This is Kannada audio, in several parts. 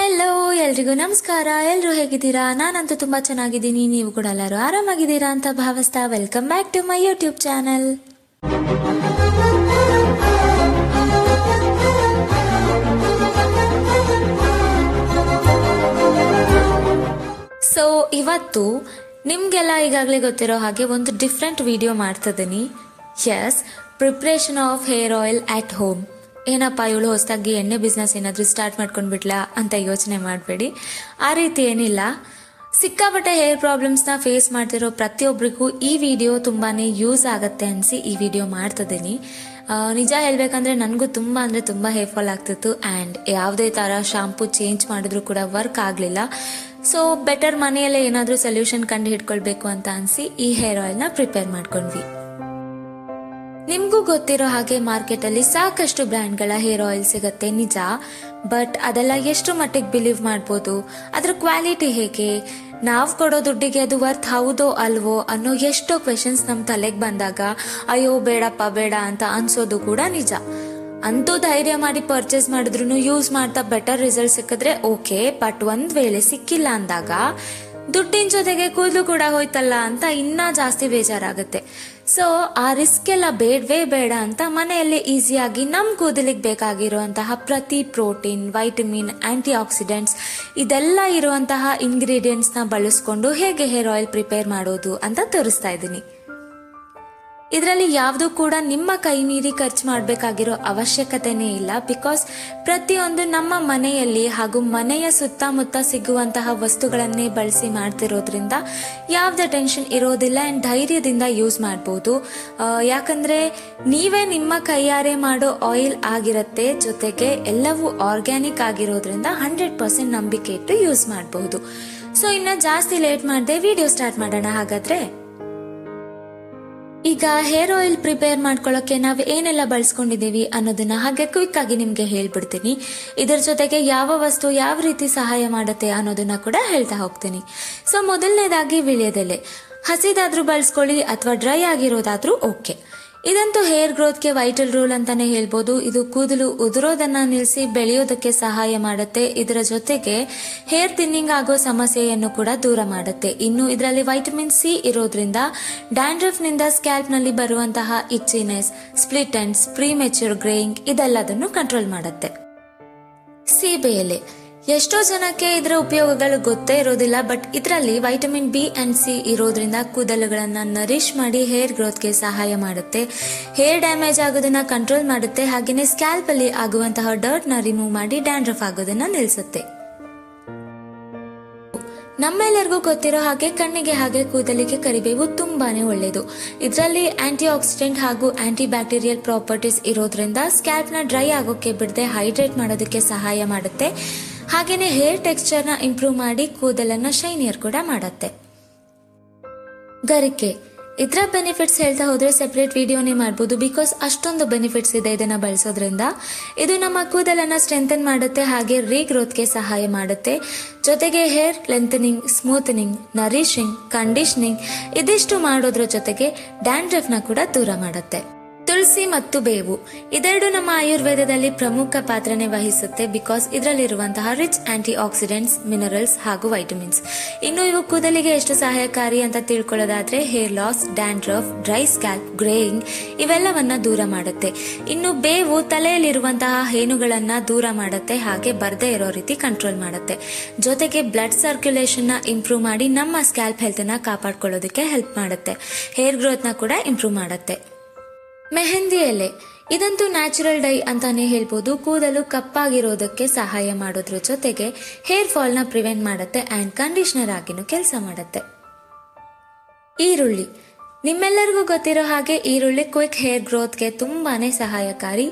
ಹಲೋ ಎಲ್ರಿಗೂ ನಮಸ್ಕಾರ. ಎಲ್ಲರೂ ಹೇಗಿದ್ದೀರಾ? ನಾನಂತೂ ತುಂಬಾ ಚೆನ್ನಾಗಿದ್ದೀನಿ. ನೀವು ಕೂಡ ಎಲ್ಲರೂ ಆರಾಮಾಗಿದ್ದೀರಾ ಅಂತ ಭಾವಿಸ್ತಾ welcome back to my YouTube channel. So ಇವತ್ತು ನಿಮ್ಗೆಲ್ಲ ಈಗಾಗಲೇ ಗೊತ್ತಿರೋ ಹಾಗೆ ಒಂದು ಡಿಫ್ರೆಂಟ್ ವಿಡಿಯೋ ಮಾಡ್ತಿದ್ದೀನಿ. Yes, preparation of hair oil at home. ಏನಪ್ಪ ಇವಳು ಹೊಸದಾಗಿ ಎಣ್ಣೆ ಬಿಸ್ನೆಸ್ ಏನಾದರೂ ಸ್ಟಾರ್ಟ್ ಮಾಡ್ಕೊಂಡ್ಬಿಟ್ಲಾ ಅಂತ ಯೋಚನೆ ಮಾಡಬೇಡಿ. ಆ ರೀತಿ ಏನಿಲ್ಲ. ಸಿಕ್ಕಾಪಟ್ಟೆ ಹೇರ್ ಪ್ರಾಬ್ಲಮ್ಸ್ನ ಫೇಸ್ ಮಾಡ್ತಿರೋ ಪ್ರತಿಯೊಬ್ಬರಿಗೂ ಈ ವಿಡಿಯೋ ತುಂಬಾನೇ ಯೂಸ್ ಆಗುತ್ತೆ ಅನಿಸಿ ಈ ವಿಡಿಯೋ ಮಾಡ್ತಿದ್ದೀನಿ. ನಿಜ ಹೇಳ್ಬೇಕಂದ್ರೆ ನನಗೂ ತುಂಬ ಹೇರ್ ಫಾಲ್ ಆಗ್ತಿತ್ತು ಆ್ಯಂಡ್ ಯಾವುದೇ ಥರ ಶಾಂಪೂ ಚೇಂಜ್ ಮಾಡಿದ್ರು ಕೂಡ ವರ್ಕ್ ಆಗಲಿಲ್ಲ. ಸೊ ಬೆಟರ್ ಮನೆಯಲ್ಲೇ ಏನಾದರೂ ಸೊಲ್ಯೂಷನ್ ಕಂಡು ಹಿಡ್ಕೊಳ್ಬೇಕು ಅಂತ ಅನಿಸಿ ಈ ಹೇರ್ ಆಯಿಲ್ನ ಪ್ರಿಪೇರ್ ಮಾಡ್ಕೊಂಡ್ವಿ. ನಿಮ್ಗೂ ಗೊತ್ತಿರೋ ಹಾಗೆ ಮಾರ್ಕೆಟ್ ಅಲ್ಲಿ ಸಾಕಷ್ಟು ಬ್ರ್ಯಾಂಡ್ಗಳ ಹೇರ್ ಆಯಿಲ್ ಸಿಗತ್ತೆ, ನಿಜ. ಬಟ್ ಅದೆಲ್ಲ ಎಷ್ಟು ಮಟ್ಟಿಗೆ ಬಿಲೀವ್ ಮಾಡ್ಬೋದು, ಅದ್ರ ಕ್ವಾಲಿಟಿ ಹೇಗೆ, ನಾವು ಕೊಡೋ ದುಡ್ಡಿಗೆ ಅದು ವರ್ತ್ ಹೌದೋ ಅಲ್ವೋ ಅನ್ನೋ ಎಷ್ಟೋ ಕ್ವೆಶನ್ಸ್ ನಮ್ ತಲೆಗೆ ಬಂದಾಗ ಅಯ್ಯೋ ಬೇಡಪ್ಪ ಬೇಡ ಅಂತ ಅನ್ಸೋದು ಕೂಡ ನಿಜ. ಅಂತೂ ಧೈರ್ಯ ಮಾಡಿ ಪರ್ಚೇಸ್ ಮಾಡಿದ್ರು ಯೂಸ್ ಮಾಡ್ತಾ ಬೆಟರ್ ರಿಸಲ್ಟ್ ಸಿಕ್ಕಿದ್ರೆ ಓಕೆ, ಬಟ್ ಒಂದ್ ವೇಳೆ ಸಿಕ್ಕಿಲ್ಲ ಅಂದಾಗ ದುಡ್ಡಿನ ಜೊತೆಗೆ ಕೂದಲು ಕೂಡ ಹೋಯ್ತಲ್ಲ ಅಂತ ಇನ್ನೂ ಜಾಸ್ತಿ ಬೇಜಾರಾಗುತ್ತೆ. ಸೊ ಆ ರಿಸ್ಕ್ ಎಲ್ಲ ಬೇಡವೇ ಬೇಡ ಅಂತ ಮನೆಯಲ್ಲೇ ಈಸಿಯಾಗಿ ನಮ್ಮ ಕೂದಲಿಗೆ ಬೇಕಾಗಿರುವಂತಹ ಪ್ರತಿ ಪ್ರೋಟೀನ್, ವೈಟಮಿನ್, ಆಂಟಿ ಆಕ್ಸಿಡೆಂಟ್ಸ್ ಇದೆಲ್ಲ ಇರುವಂತಹ ಇಂಗ್ರೀಡಿಯೆಂಟ್ಸ್ನ ಬಳಸ್ಕೊಂಡು ಹೇಗೆ ಹೇರ್ ಆಯಿಲ್ ಪ್ರಿಪೇರ್ ಮಾಡೋದು ಅಂತ ತೋರಿಸ್ತಾ ಇದ್ದೀನಿ. ಇದರಲ್ಲಿ ಯಾವುದು ಕೂಡ ನಿಮ್ಮ ಕೈ ಮೀರಿ ಖರ್ಚು ಮಾಡಬೇಕಾಗಿರೋ ಅವಶ್ಯಕತೆನೇ ಇಲ್ಲ. ಬಿಕಾಸ್ ಪ್ರತಿಯೊಂದು ನಮ್ಮ ಮನೆಯಲ್ಲಿ ಹಾಗೂ ಮನೆಯ ಸುತ್ತಮುತ್ತ ಸಿಗುವಂತಹ ವಸ್ತುಗಳನ್ನೇ ಬಳಸಿ ಮಾಡ್ತಿರೋದ್ರಿಂದ ಯಾವುದೇ ಟೆನ್ಷನ್ ಇರೋದಿಲ್ಲ ಆ್ಯಂಡ್ ಧೈರ್ಯದಿಂದ ಯೂಸ್ ಮಾಡ್ಬೋದು. ಯಾಕಂದ್ರೆ ನೀವೇ ನಿಮ್ಮ ಕೈಯಾರೆ ಮಾಡೋ ಆಯಿಲ್ ಆಗಿರುತ್ತೆ, ಜೊತೆಗೆ ಎಲ್ಲವೂ ಆರ್ಗ್ಯಾನಿಕ್ ಆಗಿರೋದ್ರಿಂದ 100% ನಂಬಿಕೆ ಇಟ್ಟು ಯೂಸ್ ಮಾಡಬಹುದು. ಸೊ ಇನ್ನು ಜಾಸ್ತಿ ಲೇಟ್ ಮಾಡದೆ ವಿಡಿಯೋ ಸ್ಟಾರ್ಟ್ ಮಾಡೋಣ ಹಾಗಾದ್ರೆ. ಈಗ ಹೇರ್ ಆಯಿಲ್ ಪ್ರಿಪೇರ್ ಮಾಡ್ಕೊಳ್ಳೋಕೆ ನಾವು ಏನೆಲ್ಲ ಬಳಸ್ಕೊಂಡಿದ್ದೀವಿ ಅನ್ನೋದನ್ನ ಹಾಗೆ ಕ್ವಿಕ್ ಆಗಿ ನಿಮ್ಗೆ ಹೇಳ್ಬಿಡ್ತೀನಿ. ಇದರ ಜೊತೆಗೆ ಯಾವ ವಸ್ತು ಯಾವ ರೀತಿ ಸಹಾಯ ಮಾಡುತ್ತೆ ಅನ್ನೋದನ್ನ ಕೂಡ ಹೇಳ್ತಾ ಹೋಗ್ತೀನಿ. ಸೊ ಮೊದಲನೇದಾಗಿ ವೀಳ್ಯದೆಲೆ. ಹಸಿದಾದ್ರೂ ಬಳಸ್ಕೊಳ್ಳಿ ಅಥವಾ ಡ್ರೈ ಆಗಿರೋದಾದ್ರೂ ಓಕೆ. ಇದಂತೂ ಹೇರ್ ಗ್ರೋತ್ಗೆ ವೈಟಲ್ ರೂಲ್ ಅಂತಾನೆ ಹೇಳ್ಬೋದು. ಇದು ಕೂದಲು ಉದುರೋದನ್ನ ನಿಲ್ಲಿಸಿ ಬೆಳೆಯೋದಕ್ಕೆ ಸಹಾಯ ಮಾಡುತ್ತೆ. ಇದರ ಜೊತೆಗೆ ಹೇರ್ ಥಿನ್ನಿಂಗ್ ಆಗೋ ಸಮಸ್ಯೆಯನ್ನು ಕೂಡ ದೂರ ಮಾಡುತ್ತೆ. ಇನ್ನು ಇದರಲ್ಲಿ ವೈಟಮಿನ್ ಸಿ ಇರೋದ್ರಿಂದ ಡ್ಯಾಂಡ್ರಫ್ ನಿಂದ ಸ್ಕ್ಯಾಲ್ಪ್ ನಲ್ಲಿ ಬರುವಂತಹ itchiness, split ends, premature greying ಇದೆಲ್ಲದನ್ನು ಕಂಟ್ರೋಲ್ ಮಾಡುತ್ತೆ. ಸೀಬೆ ಎಲೆ. ಎಷ್ಟೋ ಜನಕ್ಕೆ ಇದರ ಉಪಯೋಗಗಳು ಗೊತ್ತೇ ಇರೋದಿಲ್ಲ, ಬಟ್ ಇದರಲ್ಲಿ ವೈಟಮಿನ್ ಬಿ ಅಂಡ್ ಸಿ ಇರೋದ್ರಿಂದ ಕೂದಲುಗಳನ್ನ ನರಿಶ್ ಮಾಡಿ ಹೇರ್ ಗ್ರೋತ್ಗೆ ಸಹಾಯ ಮಾಡುತ್ತೆ. ಹೇರ್ ಡ್ಯಾಮೇಜ್ ಆಗೋದನ್ನ ಕಂಟ್ರೋಲ್ ಮಾಡುತ್ತೆ. ಹಾಗೇನೆ ಸ್ಕ್ಯಾಲ್ಪ್ ಅಲ್ಲಿ ಆಗುವಂತಹ ಡರ್ಟ್ ನ ರಿಮೂವ್ ಮಾಡಿ ಡ್ಯಾಂಡ್ರಫ್ ಆಗೋದನ್ನ ನಿಲ್ಲಿಸುತ್ತೆ. ನಮ್ಮೆಲ್ಲರಿಗೂ ಗೊತ್ತಿರೋ ಹಾಗೆ ಕಣ್ಣಿಗೆ ಹಾಗೆ ಕೂದಲಿಗೆ ಕರಿಬೇವು ತುಂಬಾನೇ ಒಳ್ಳೆಯದು. ಇದರಲ್ಲಿ ಆಂಟಿ ಆಕ್ಸಿಡೆಂಟ್ ಹಾಗೂ ಆಂಟಿ ಬ್ಯಾಕ್ಟೀರಿಯಲ್ ಪ್ರಾಪರ್ಟೀಸ್ ಇರೋದ್ರಿಂದ ಸ್ಕ್ಯಾಲ್ಪ್ ನ ಡ್ರೈ ಆಗೋಕೆ ಬಿಡದೆ ಹೈಡ್ರೇಟ್ ಮಾಡೋದಕ್ಕೆ ಸಹಾಯ ಮಾಡುತ್ತೆ. ಹಾಗೇನೆ ಹೇರ್ ಟೆಕ್ಸ್ಚರ್ ನ ಇಂಪ್ರೂವ್ ಮಾಡಿ ಕೂದಲನ್ನ ಶೈನಿಯರ್ ಕೂಡ ಮಾಡುತ್ತೆ. ಗರಿಕೆ. ಇದರ ಬೆನಿಫಿಟ್ಸ್ ಹೇಳ್ತಾ ಹೋದ್ರೆ ಸೆಪರೇಟ್ ವಿಡಿಯೋನೇ ಮಾಡಬಹುದು. ಬಿಕಾಸ್ ಅಷ್ಟೊಂದು ಬೆನಿಫಿಟ್ಸ್ ಇದೆ ಇದನ್ನ ಬಳಸೋದ್ರಿಂದ. ಇದು ನಮ್ಮ ಕೂದಲನ್ನ ಸ್ಟ್ರೆಂಥನ್ ಮಾಡುತ್ತೆ, ಹಾಗೆ ರೀಗ್ರೋತ್ಗೆ ಸಹಾಯ ಮಾಡುತ್ತೆ. ಜೊತೆಗೆ ಹೇರ್ ಲೆಂಥನಿಂಗ್, ಸ್ಮೂಥನಿಂಗ್, ನರಿಶಿಂಗ್, ಕಂಡೀಷನಿಂಗ್ ಇದಿಷ್ಟು ಮಾಡೋದ್ರ ಜೊತೆಗೆ ಡ್ಯಾಂಡ್ರಫ್ ನ ಕೂಡ ದೂರ ಮಾಡುತ್ತೆ. ತುಳಸಿ ಮತ್ತು ಬೇವು ಇದೆರಡು ನಮ್ಮ ಆಯುರ್ವೇದದಲ್ಲಿ ಪ್ರಮುಖ ಪಾತ್ರನೇ ವಹಿಸುತ್ತೆ. ಬಿಕಾಸ್ ಇದರಲ್ಲಿರುವಂತಹ ರಿಚ್ ಆಂಟಿ ಆಕ್ಸಿಡೆಂಟ್ಸ್, ಮಿನರಲ್ಸ್ ಹಾಗೂ ವೈಟಮಿನ್ಸ್. ಇನ್ನು ಇವು ಕೂದಲಿಗೆ ಎಷ್ಟು ಸಹಾಯಕಾರಿ ಅಂತ ತಿಳ್ಕೊಳ್ಳೋದಾದ್ರೆ hair loss, dandruff, dry scalp, greying ಇವೆಲ್ಲವನ್ನ ದೂರ ಮಾಡುತ್ತೆ. ಇನ್ನು ಬೇವು ತಲೆಯಲ್ಲಿರುವಂತಹ ಹೇನುಗಳನ್ನ ದೂರ ಮಾಡುತ್ತೆ, ಹಾಗೆ ಬರ್ದೇ ಇರೋ ರೀತಿ ಕಂಟ್ರೋಲ್ ಮಾಡುತ್ತೆ. ಜೊತೆಗೆ ಬ್ಲಡ್ ಸರ್ಕ್ಯುಲೇಷನ್ ನ ಇಂಪ್ರೂವ್ ಮಾಡಿ ನಮ್ಮ ಸ್ಕ್ಯಾಲ್ಪ್ ಹೆಲ್ತ್ ನ ಕಾಪಾಡ್ಕೊಳ್ಳೋದಕ್ಕೆ ಹೆಲ್ಪ್ ಮಾಡುತ್ತೆ. ಹೇರ್ ಗ್ರೋತ್ ನ ಕೂಡ ಇಂಪ್ರೂವ್ ಮಾಡುತ್ತೆ. ಮೆಹಂದಿ ಎಲೆ. ಇದಂತೂ ನ್ಯಾಚುರಲ್ ಡೈ ಅಂತಾನೆ ಹೇಳ್ಬೋದು. ಕೂದಲು ಕಪ್ಪಾಗಿರೋದಕ್ಕೆ ಸಹಾಯ ಮಾಡೋದ್ರ ಜೊತೆಗೆ ಹೇರ್ ಫಾಲ್ ನ ಪ್ರಿವೆಂಟ್ ಮಾಡುತ್ತೆ ಅಂಡ್ ಕಂಡೀಷನರ್ ಆಗಿನೂ ಕೆಲಸ ಮಾಡುತ್ತೆ. ಈರುಳ್ಳಿ. ನಿಮ್ಮೆಲ್ಲರಿಗೂ ಗೊತ್ತಿರೋ ಹಾಗೆ ಈರುಳ್ಳಿ ಕ್ವಿಕ್ ಹೇರ್ ಗ್ರೋತ್ಗೆ ತುಂಬಾನೇ ಸಹಾಯಕಾರಿ.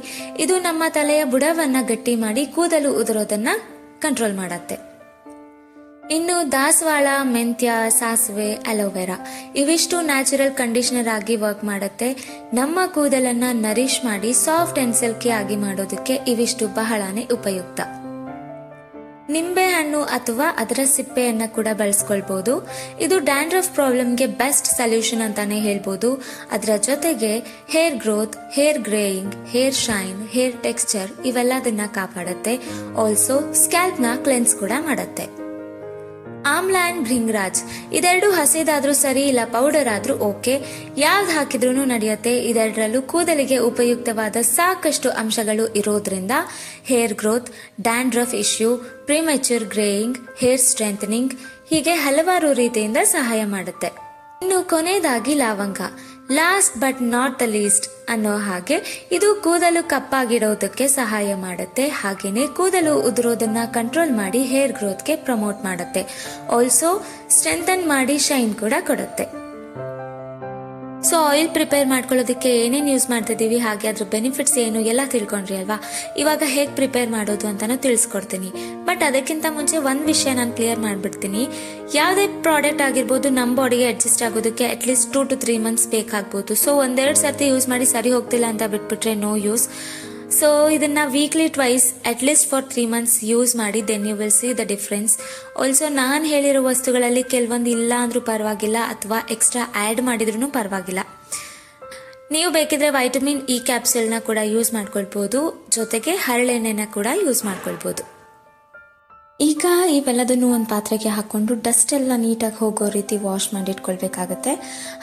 ಇದು ನಮ್ಮ ತಲೆಯ ಬುಡವನ್ನ ಗಟ್ಟಿ ಮಾಡಿ ಕೂದಲು ಉದುರೋದನ್ನ ಕಂಟ್ರೋಲ್ ಮಾಡುತ್ತೆ. ಇನ್ನು ದಾಸವಾಳ, ಮೆಂತ್ಯ, ಸಾಸಿವೆ, ಅಲೋವೆರಾ ಇವಿಷ್ಟು ನ್ಯಾಚುರಲ್ ಕಂಡೀಷನರ್ ಆಗಿ ವರ್ಕ್ ಮಾಡುತ್ತೆ. ನಮ್ಮ ಕೂದಲನ್ನ ನರಿಶ್ ಮಾಡಿ ಸಾಫ್ಟ್ ಅಂಡ್ ಸಿಲ್ಕಿ ಆಗಿ ಮಾಡೋದಕ್ಕೆ ಇವಿಷ್ಟು ಬಹಳಾನೇ ಉಪಯುಕ್ತ. ನಿಂಬೆ ಹಣ್ಣು ಅಥವಾ ಅದರ ಸಿಪ್ಪೆಯನ್ನ ಕೂಡ ಬಳಸ್ಕೊಳ್ಬಹುದು. ಇದು ಡ್ಯಾಂಡ್ರಫ್ ಪ್ರಾಬ್ಲಮ್ಗೆ ಬೆಸ್ಟ್ ಸೊಲ್ಯೂಷನ್ ಅಂತಾನೆ ಹೇಳ್ಬೋದು. ಅದರ ಜೊತೆಗೆ hair growth, hair greying, hair shine, hair texture ಇವೆಲ್ಲದನ್ನ ಕಾಪಾಡುತ್ತೆ. ಆಲ್ಸೋ ಸ್ಕ್ಯಾಲ್ಪ್ ನ ಕ್ಲೆನ್ಸ್ ಕೂಡ ಮಾಡುತ್ತೆ. ಆಮ್ಲ ಅಂಡ್ ಭೃಂಗರಾಜ್ ಇದೆರಡು ಹಸಿದಾದ್ರೂ ಸರಿ, ಇಲ್ಲ ಪೌಡರ್ ಆದ್ರೂ ಓಕೆ, ಯಾವ್ದು ಹಾಕಿದ್ರೂ ನಡೆಯುತ್ತೆ. ಇದೆರಡರಲ್ಲೂ ಕೂದಲಿಗೆ ಉಪಯುಕ್ತವಾದ ಸಾಕಷ್ಟು ಅಂಶಗಳು ಇರೋದ್ರಿಂದ hair growth, dandruff issue, premature greying, hair strengthening ಹೀಗೆ ಹಲವಾರು ರೀತಿಯಿಂದ ಸಹಾಯ ಮಾಡುತ್ತೆ. ಇನ್ನು ಕೊನೆಯದಾಗಿ ಲವಂಗ, last but not the least ಅನ್ನೋ ಹಾಗೆ ಇದು ಕೂದಲು ಕಪ್ಪಾಗಿಡೋದಕ್ಕೆ ಸಹಾಯ ಮಾಡುತ್ತೆ. ಹಾಗೇನೆ ಕೂದಲು ಉದುರೋದನ್ನ ಕಂಟ್ರೋಲ್ ಮಾಡಿ ಹೇರ್ ಗ್ರೋತ್ಗೆ ಪ್ರಮೋಟ್ ಮಾಡುತ್ತೆ. ಆಲ್ಸೋ ಸ್ಟ್ರೆಂಥನ್ ಮಾಡಿ ಶೈನ್ ಕೂಡ ಕೊಡುತ್ತೆ. ಸೊ ಆಯಿಲ್ ಪ್ರಿಪೇರ್ ಮಾಡ್ಕೊಳ್ಳೋದಕ್ಕೆ ಏನೇನು ಯೂಸ್ ಮಾಡ್ತಿದ್ದೀವಿ, ಹಾಗೆ ಅದ್ರ ಬೆನಿಫಿಟ್ಸ್ ಏನು ಎಲ್ಲ ತಿಳ್ಕೊಂಡ್ರಿ ಅಲ್ವಾ. ಇವಾಗ ಹೇಗೆ ಪ್ರಿಪೇರ್ ಮಾಡೋದು ಅಂತಾನು ತಿಳಿಸ್ಕೊಡ್ತೀನಿ. ಬಟ್ ಅದಕ್ಕಿಂತ ಮುಂಚೆ ಒಂದು ವಿಷಯ ನಾನು ಕ್ಲಿಯರ್ ಮಾಡ್ಬಿಡ್ತೀನಿ. ಯಾವುದೇ ಪ್ರಾಡಕ್ಟ್ ಆಗಿರ್ಬೋದು ನಮ್ಮ ಬಾಡಿಗೆ ಅಡ್ಜಸ್ಟ್ ಆಗೋದಕ್ಕೆ ಅಟ್ಲೀಸ್ಟ್ 2 to 3 months ಬೇಕಾಗ್ಬೋದು. ಸೊ ಒಂದೆರಡು ಸರ್ತಿ ಯೂಸ್ ಮಾಡಿ ಸರಿ ಹೋಗ್ತಿಲ್ಲ ಅಂತ ಬಿಟ್ಬಿಟ್ರೆ ನೋ ಯೂಸ್. ಸೊ ಇದನ್ನ weekly twice at least for 3 months use ಮಾಡಿ, then you will see the difference. Also ನಾನು ಹೇಳಿರೋ ವಸ್ತುಗಳಲ್ಲಿ ಕೆಲವೊಂದು ಇಲ್ಲ ಅಂದ್ರೂ ಪರವಾಗಿಲ್ಲ, ಅಥವಾ ಎಕ್ಸ್ಟ್ರಾ ಆ್ಯಡ್ ಮಾಡಿದ್ರೂ ಪರವಾಗಿಲ್ಲ. ನೀವು ಬೇಕಿದ್ರೆ ವೈಟಮಿನ್ ಇ ಕ್ಯಾಪ್ಸೂಲ್ನ ಕೂಡ ಯೂಸ್ ಮಾಡ್ಕೊಳ್ಬೋದು, ಜೊತೆಗೆ ಹರಳೆಣ್ಣೆನ ಕೂಡ ಯೂಸ್ ಮಾಡ್ಕೊಳ್ಬೋದು. ಈಗ ಇವೆಲ್ಲದನ್ನು ಒಂದು ಪಾತ್ರೆಗೆ ಹಾಕೊಂಡು ಡಸ್ಟ್ ಎಲ್ಲ ನೀಟಾಗಿ ಹೋಗೋ ರೀತಿ ವಾಶ್ ಮಾಡಿಟ್ಕೊಳ್ಬೇಕಾಗತ್ತೆ.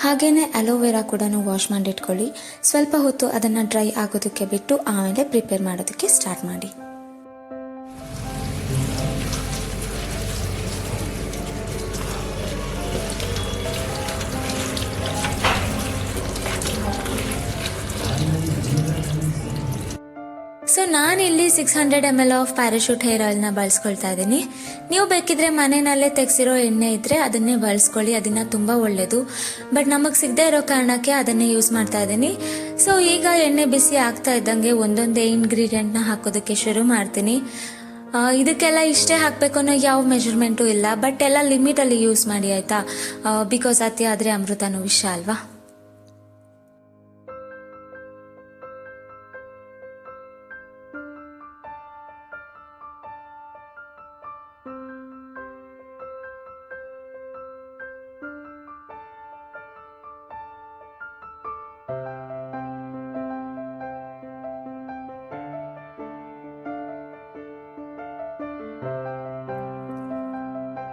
ಹಾಗೇನೆ ಅಲೋವೆರಾ ಕೂಡ ವಾಶ್ ಮಾಡಿಟ್ಕೊಳ್ಳಿ. ಸ್ವಲ್ಪ ಹೊತ್ತು ಅದನ್ನ ಡ್ರೈ ಆಗೋದಕ್ಕೆ ಬಿಟ್ಟು ಆಮೇಲೆ ಪ್ರಿಪೇರ್ ಮಾಡೋದಕ್ಕೆ ಸ್ಟಾರ್ಟ್ ಮಾಡಿ. ಸೊ ನಾನಿಲ್ಲಿ 600 ml ಆಫ್ ಪ್ಯಾರಾಶೂಟ್ ಹೇರ್ ಆಯಿಲ್ನ ಬಳಸ್ಕೊಳ್ತಾ ಇದ್ದೀನಿ. ನೀವು ಬೇಕಿದ್ರೆ ಮನೆಯಲ್ಲೇ ತೆಗೆಸಿರೋ ಎಣ್ಣೆ ಇದ್ರೆ ಅದನ್ನೇ ಬಳಸ್ಕೊಳ್ಳಿ, ಅದನ್ನ ತುಂಬಾ ಒಳ್ಳೇದು. ಬಟ್ ನಮಗೆ ಸಿಗದೆ ಇರೋ ಕಾರಣಕ್ಕೆ ಅದನ್ನೇ ಯೂಸ್ ಮಾಡ್ತಾ ಇದ್ದೀನಿ. ಸೊ ಈಗ ಎಣ್ಣೆ ಬಿಸಿ ಆಗ್ತಾ ಇದ್ದಂಗೆ ಒಂದೊಂದೇ ಇಂಗ್ರೀಡಿಯೆಂಟ್ನ ಹಾಕೋದಕ್ಕೆ ಶುರು ಮಾಡ್ತೀನಿ. ಇದಕ್ಕೆಲ್ಲ ಇಷ್ಟೇ ಹಾಕಬೇಕು ಅನ್ನೋ ಯಾವ ಮೆಜರ್ಮೆಂಟು ಇಲ್ಲ, ಬಟ್ ಎಲ್ಲ ಲಿಮಿಟಲ್ಲಿ ಯೂಸ್ ಮಾಡಿ ಆಯ್ತಾ. ಬಿಕಾಸ್ ಅತಿ ಆದರೆ ಅಮೃತನೂ ವಿಷ ಅಲ್ವಾ.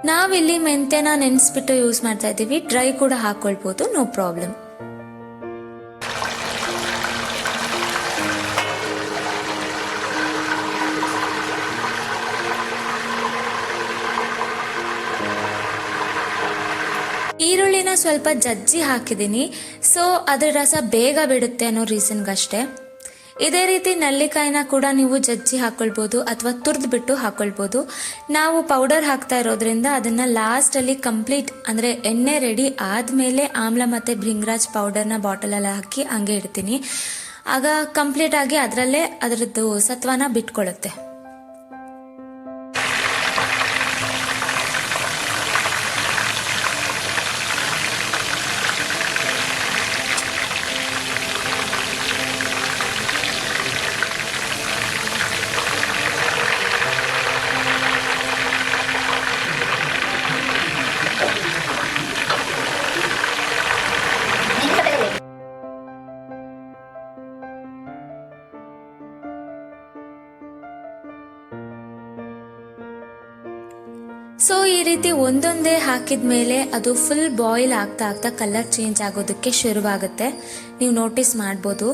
ನಾವಿಲ್ಲಿ ಮೆಂತೆನ ನೆನೆಸ್ಬಿಟ್ಟು ಯೂಸ್ ಮಾಡ್ತಾ ಇದ್ದೀವಿ. ಡ್ರೈ ಕೂಡ ಹಾಕೊಳ್ಬಹುದು, ನೋ ಪ್ರಾಬ್ಲಮ್. ಈರುಳ್ಳಿನ ಸ್ವಲ್ಪ ಜಜ್ಜಿ ಹಾಕಿದ್ದೀನಿ. ಸೊ ಅದರ ರಸ ಬೇಗ ಬಿಡುತ್ತೆ ಅನ್ನೋ ರೀಸನ್ಗಷ್ಟೇ. ಇದೇ ರೀತಿ ನೆಲ್ಲಿಕಾಯಿನ ಕೂಡ ನೀವು ಜಜ್ಜಿ ಹಾಕೊಳ್ಬಹುದು ಅಥವಾ ತುರ್ದು ಬಿಟ್ಟು ಹಾಕೊಳ್ಬಹುದು. ನಾವು ಪೌಡರ್ ಹಾಕ್ತಾ ಇರೋದ್ರಿಂದ ಅದನ್ನ ಲಾಸ್ಟ್ ಅಲ್ಲಿ ಕಂಪ್ಲೀಟ್ ಅಂದ್ರೆ ಎಣ್ಣೆ ರೆಡಿ ಆದ್ಮೇಲೆ ಆಮ್ಲ ಮತ್ತೆ ಭೃಂಗರಾಜ್ ಪೌಡರ್ನ ಬಾಟಲ್ ಅಲ್ಲಿ ಹಾಕಿ ಹಂಗೆ ಇಡ್ತೀನಿ. ಆಗ ಕಂಪ್ಲೀಟ್ ಆಗಿ ಅದರಲ್ಲೇ ಅದರದ್ದು ಸತ್ವನ ಬಿಟ್ಕೊಳ್ಳುತ್ತೆ. ಸೊ ಈ ರೀತಿ ಒಂದೊಂದೇ ಹಾಕಿದ್ಮೇಲೆ ಅದು ಫುಲ್ ಬಾಯ್ಲ್ ಆಗ್ತಾ ಆಗ್ತಾ ಕಲರ್ ಚೇಂಜ್ ಆಗೋದಕ್ಕೆ ಶುರುವಾಗುತ್ತೆ. ನೀವು ನೋಟಿಸ್ ಮಾಡ್ಬೋದು.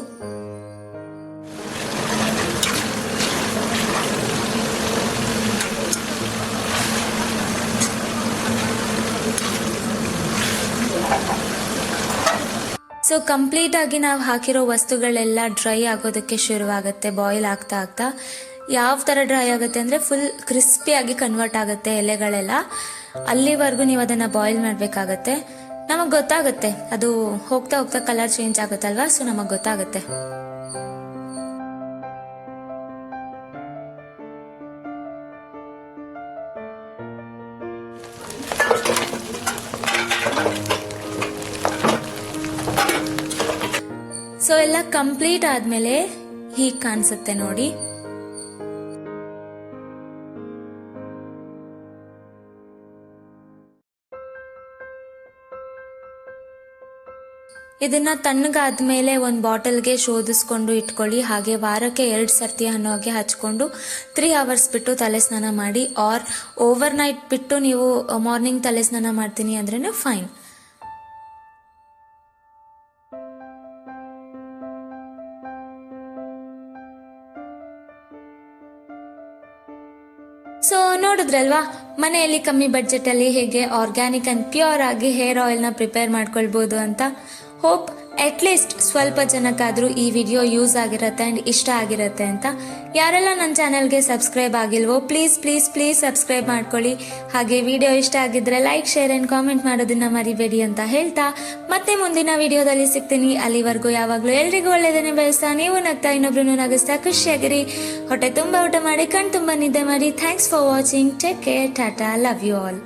ಸೊ ಕಂಪ್ಲೀಟ್ ಆಗಿ ನಾವು ಹಾಕಿರೋ ವಸ್ತುಗಳೆಲ್ಲ ಡ್ರೈ ಆಗೋದಕ್ಕೆ ಶುರುವಾಗುತ್ತೆ ಬಾಯ್ಲ್ ಆಗ್ತಾ ಆಗ್ತಾ. ಯಾವ ತರ ಡ್ರೈ ಆಗುತ್ತೆ ಅಂದ್ರೆ ಫುಲ್ ಕ್ರಿಸ್ಪಿ ಆಗಿ ಕನ್ವರ್ಟ್ ಆಗುತ್ತೆ ಎಲೆಗಳೆಲ್ಲ. ಅಲ್ಲಿವರೆಗೂ ನೀವು ಅದನ್ನ ಬಾಯ್ಲ್ ಮಾಡ್ಬೇಕಾಗತ್ತೆ. ನಮಗ್ ಗೊತ್ತಾಗುತ್ತೆ ಅದು ಹೋಗ್ತಾ ಹೋಗ್ತಾ ಕಲರ್ ಚೇಂಜ್ ಆಗುತ್ತಲ್ವಾ, ಸೊ ನಮಗ್ ಗೊತ್ತಾಗುತ್ತೆ. ಸೊ ಎಲ್ಲ ಕಂಪ್ಲೀಟ್ ಆದ್ಮೇಲೆ ಹೀಗೆ ಕಾಣಿಸುತ್ತೆ ನೋಡಿ. ಇದನ್ನ ತಣ್ಣಗಾದ್ಮೇಲೆ ಒಂದು ಬಾಟಲ್ಗೆ ಶೋಧಿಸ್ಕೊಂಡು ಇಟ್ಕೊಳ್ಳಿ. ಹಾಗೆ ವಾರಕ್ಕೆ 2 ಸರ್ತಿ ಅನ್ನೋ ಹಾಗೆ ಹಚ್ಕೊಂಡು 3 ಅವರ್ಸ್ ಬಿಟ್ಟು ತಲೆ ಸ್ನಾನ ಮಾಡಿ. ಆರ್ ಓವರ್ ನೈಟ್ ಬಿಟ್ಟು ನೀವು ಮಾರ್ನಿಂಗ್ ತಲೆ ಸ್ನಾನ ಮಾಡ್ತೀನಿ ಅಂದ್ರೇನೆ ಫೈನ್. ಸೊ ನೋಡಿದ್ರಲ್ವಾ, ಮನೆಯಲ್ಲಿ ಕಮ್ಮಿ ಬಡ್ಜೆಟಲ್ಲಿ ಹೇಗೆ ಆರ್ಗ್ಯಾನಿಕ್ ಆ್ಯಂಡ್ ಪ್ಯೂರ್ ಆಗಿ ಹೇರ್ ಆಯಿಲ್ನ ಪ್ರಿಪೇರ್ ಮಾಡ್ಕೊಳ್ಬೋದು ಅಂತ. ಹೋಪ್ ಅಟ್ಲೀಸ್ಟ್ ಸ್ವಲ್ಪ ಜನಕ್ಕಾದರೂ ಈ ವಿಡಿಯೋ ಯೂಸ್ ಆಗಿರುತ್ತೆ ಆ್ಯಂಡ್ ಇಷ್ಟ ಆಗಿರುತ್ತೆ ಅಂತ. ಯಾರೆಲ್ಲ ನನ್ನ ಚಾನಲ್ಗೆ ಸಬ್ಸ್ಕ್ರೈಬ್ ಆಗಿಲ್ವೋ ಪ್ಲೀಸ್ ಪ್ಲೀಸ್ ಪ್ಲೀಸ್ ಸಬ್ಸ್ಕ್ರೈಬ್ ಮಾಡ್ಕೊಳ್ಳಿ. ಹಾಗೆ ವಿಡಿಯೋ ಇಷ್ಟ ಆಗಿದ್ರೆ ಲೈಕ್, ಶೇರ್ ಆ್ಯಂಡ್ ಕಾಮೆಂಟ್ ಮಾಡೋದನ್ನ ಮರಿಬೇಡಿ ಅಂತ ಹೇಳ್ತಾ ಮತ್ತೆ ಮುಂದಿನ ವಿಡಿಯೋದಲ್ಲಿ ಸಿಗ್ತೀನಿ. ಅಲ್ಲಿವರೆಗೂ ಯಾವಾಗಲೂ ಎಲ್ರಿಗೂ ಒಳ್ಳೆಯದನ್ನೇ ಬಯಸ್ತಾ, ನೀವು ನಗ್ತಾ ಇನ್ನೊಬ್ರು ನಗಿಸ್ತಾ ಖುಷಿಯಾಗಿರಿ. ಹೊಟ್ಟೆ ತುಂಬ ಊಟ ಮಾಡಿ, ಕಣ್ ತುಂಬ ನಿದ್ದೆ ಮಾಡಿ. Thanks for watching. Take care. Tata. Love you all.